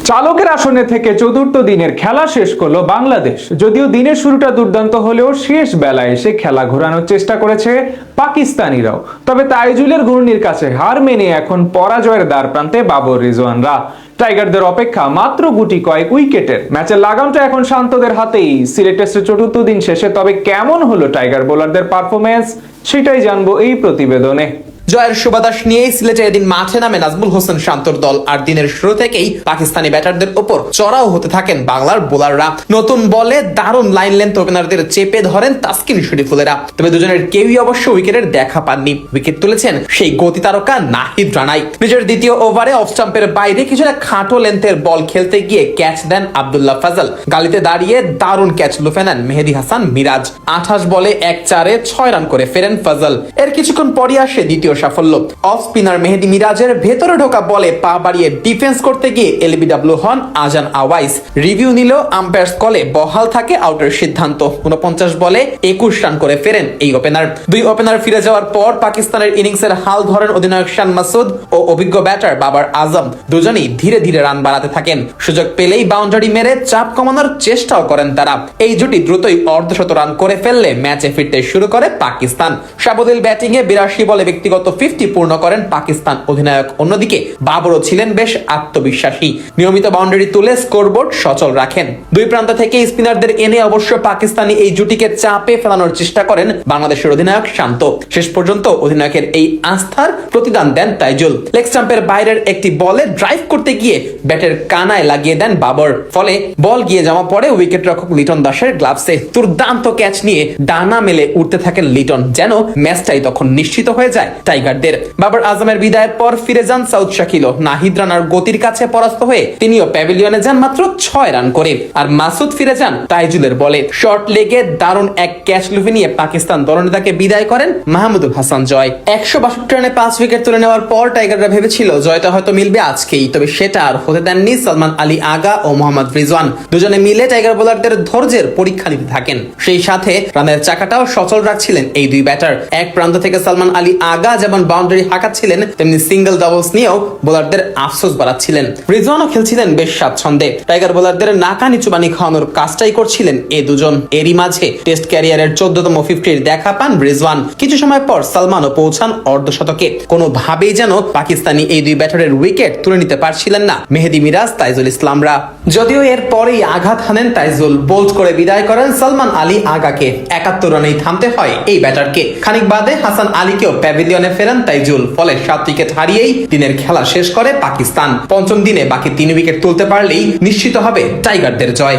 চালকের আসনে থেকে চতুর্থ দিনের খেলা শেষ করলো বাংলাদেশ। যদিও দিনের শুরুটা দুর্দান্ত হলেও শেষ বেলায় এসে খেলা ঘোরানোর চেষ্টা করেছে পাকিস্তানিরাও। তবে তাইজুলের ঘূর্ণির কাছে হার মেনে এখন পরাজয়ের দ্বারপ্রান্তে বাবর রিজওয়ানরা। টাইগারদের অপেক্ষা মাত্র গুটি কয়েক উইকেটের। ম্যাচের লাগামটা এখন শান্তদের হাতেই। সিলেট টেস্টের চতুর্থ দিন শেষে তবে কেমন হলো টাইগার বোলারদের পারফরমেন্স, সেটাই জানবো এই প্রতিবেদনে। জয়ের সুবাতাস নিয়েই সিলেটে এদিন মাঠে নামে নাজমুল হোসেন শান্তর দল। আর দিনের শুরু থেকেই পাকিস্তানি ব্যাটারদের উপর চড়াও হতে থাকেন বাংলার বোলাররা। নতুন বলে দারুণ লাইন লেন্থ ওপেনারদের চেপে ধরেন তাসকিন শরীফুলেরা। তবে দুজনের কেউই অবশ্য উইকেটের দেখা পাননি। উইকেট তুলেছেন সেই গতি তারকা নাহিদ রানাই। নিজের দ্বিতীয় ওভারে অফ স্টাম্পের বাইরে কিছুটা খাটো লেন্থের বল খেলতে গিয়ে ক্যাচ দেন আব্দুল্লাহ ফাজল। গালিতে দাঁড়িয়ে দারুণ ক্যাচ লুফে নেন মেহেদী হাসান মিরাজ। 28 বলে 1-4-এ 6 রান করে ফেরেন ফাজল। এর কিছুক্ষণ পরই আসে দ্বিতীয় সাফল্য। অফ স্পিনার মেহেদী মিরাজের ভেতরে ঢোকা বলে পা বাড়িয়ে ডিফেন্স করতে গিয়ে এলবিডব্লিউ হন আজান আওয়াইস। রিভিউ নিল আম্পায়ার্স কলে বহাল থাকে আউটের সিদ্ধান্ত। 49 বলে 21 রান করে ফেরেন এই ওপেনার। দুই ওপেনার ফিরে যাওয়ার পর পাকিস্তানের ইনিংসের হাল ধরেন অধিনায়ক শান মাসুদ ও অভিজ্ঞ ব্যাটার বাবর আজম। দুজনেই ধীরে ধীরে রান বাড়াতে থাকেন। সুযোগ পেলেই বাউন্ডারি মেরে চাপ কমানোর চেষ্টাও করেন তারা। এই জুটি দ্রুতই অর্ধশত রান করে ফেললে ম্যাচে ফিরতে শুরু করে পাকিস্তান। শাবদীল ব্যাটিংয়ে 82 বলে ব্যক্তিগত 50 পূর্ণ করেন পাকিস্তান অধিনায়ক। অন্যদিকে বাবরও ছিলেন বেশ আত্মবিশ্বাসী। নিয়মিত বাউন্ডারি তুলে স্কোরবোর্ড সচল রাখেন। দুই প্রান্ত থেকে স্পিনারদের এনে অবশ্য পাকিস্তানি এই জুটিকে চাপে ফেলানোর চেষ্টা করেন বাংলাদেশের অধিনায়ক শান্ত। শেষ পর্যন্ত অধিনায়কের এই আস্থার প্রতিদান দেন তাইজুল। লেগ স্টাম্পের বাইরের একটি বলে ড্রাইভ করতে গিয়ে ব্যাটের কানায় লাগিয়ে দেন বাবর। ফলে বল গিয়ে জমা পড়ে উইকেট রক্ষক লিটন দাসের গ্লাভসে। দুর্দান্ত ক্যাচ নিয়ে ডানা মেলে উঠতে থাকেন লিটন। যেন ম্যাচটাই তখন নিশ্চিত হয়ে যায় টাইগারদের। বাবর আজমের বিদায়ের পর ফিরে যান সাউথ শাকিল। নাহিদ রানার গতির কাছে পরাস্ত হয়ে তিনিও প্যাভিলিয়নে যান মাত্র 6 রান করে। আর মাসুদ ফিরে যান তাইজুলের বলে। শর্ট লেগে দারুণ এক ক্যাচ লুফে নিয়ে পাকিস্তান দলনেতাকে বিদায় করেন মাহমুদুল হাসান জয়। 162 রানে 5 উইকেট তুলে নেওয়ার পর টাইগাররা ভেবেছিল জয়টা হয়তো মিলবে আজকেই। তবে সেটা আর হতে দেননি সালমান আলী আগা ও মোহাম্মদ রিজওয়ান। দুজনে মিলে টাইগার বোলারদের ধৈর্যের পরীক্ষা নিতে থাকেন। সেই সাথে রানের চাকাটাও সচল রাখছিলেন এই দুই ব্যাটার। এক প্রান্ত থেকে সালমান আলী আগা যেমন বাউন্ডারি হাঁকাচ্ছিলেন, তেমনি সিঙ্গেল ডাবলস নিয়েও বোলারদের আফসোস বাড়াচ্ছিলেন। রিজওয়ানও খেলছিলেন বেশ স্বাচ্ছন্দ্যে। টাইগার বোলারদের নাকা নিচু পানি খাওয়ানোর কাজটাই করছিলেন এ দুজন। এরই মাঝে টেস্ট ক্যারিয়ারের 14তম 50-র দেখা পান রিজওয়ান। কিছু সময় পর সালমানও পৌঁছান অর্ধশতকে। কোনোভাবেই যেন পাকিস্তানি এই দুই ব্যাটারের উইকেট তুলে নিতে পারছিলেন না মেহেদী মিরাজ, তাইজুল ইসলামরা। যদিও এর পরেই আঘাত হানেন তাইজুল। বোল্ড করে বিদায় করেন সালমান আলী আগাকে। 71 রানেই থামতে হয় এই ব্যাটারকে। খানিক বাদে হাসান আলীকেও প্যাভিলিয়নে ফেরান তাইজুল। ফলে 7 উইকেট হারিয়েই দিনের খেলা শেষ করে পাকিস্তান। পঞ্চম দিনে বাকি 3 উইকেট তুলতে পারলেই নিশ্চিত হবে টাইগারদের জয়।